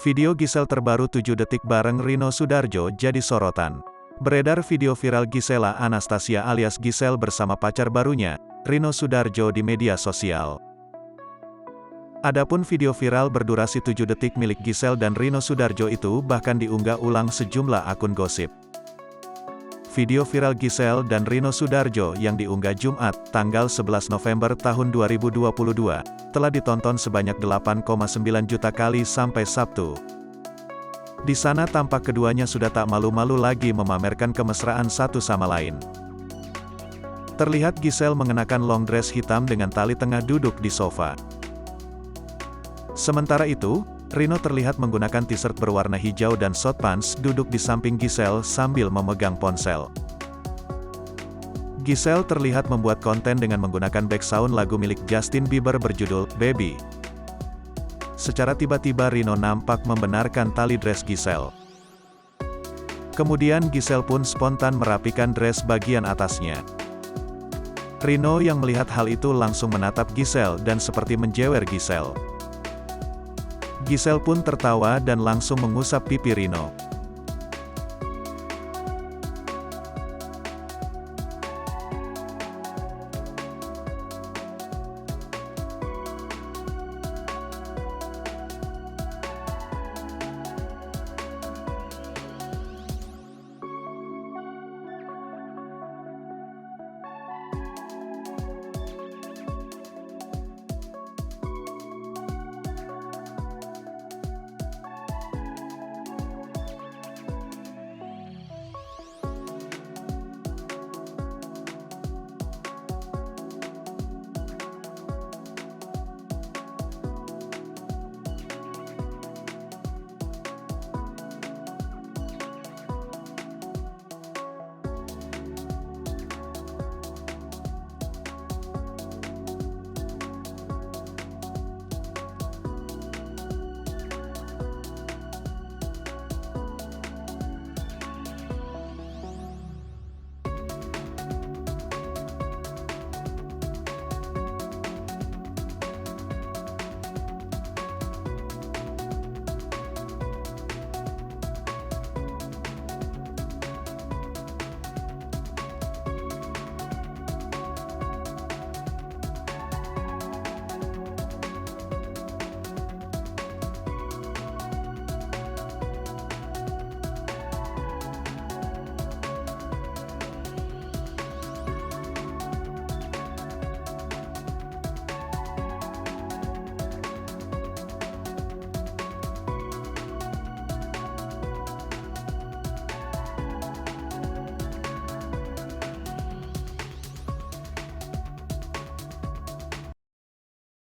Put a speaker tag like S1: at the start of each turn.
S1: Video Giselle terbaru 7 detik bareng Rino Soedarjo jadi sorotan. Beredar video viral Gisela Anastasia alias Giselle bersama pacar barunya, Rino Soedarjo di media sosial. Adapun video viral berdurasi 7 detik milik Giselle dan Rino Soedarjo itu bahkan diunggah ulang sejumlah akun gosip. Video viral Giselle dan Rino Soedarjo yang diunggah Jumat, tanggal 11 November tahun 2022, telah ditonton sebanyak 8,9 juta kali sampai Sabtu. Di sana tampak keduanya sudah tak malu-malu lagi memamerkan kemesraan satu sama lain. Terlihat Giselle mengenakan long dress hitam dengan tali tengah duduk di sofa. Sementara itu, Rino terlihat menggunakan t-shirt berwarna hijau dan short pants duduk di samping Giselle sambil memegang ponsel. Giselle terlihat membuat konten dengan menggunakan background lagu milik Justin Bieber berjudul Baby. Secara tiba-tiba Rino nampak membenarkan tali dress Giselle. Kemudian Giselle pun spontan merapikan dress bagian atasnya. Rino yang melihat hal itu langsung menatap Giselle dan seperti menjewer Giselle. Giselle pun tertawa dan langsung mengusap pipi Rino.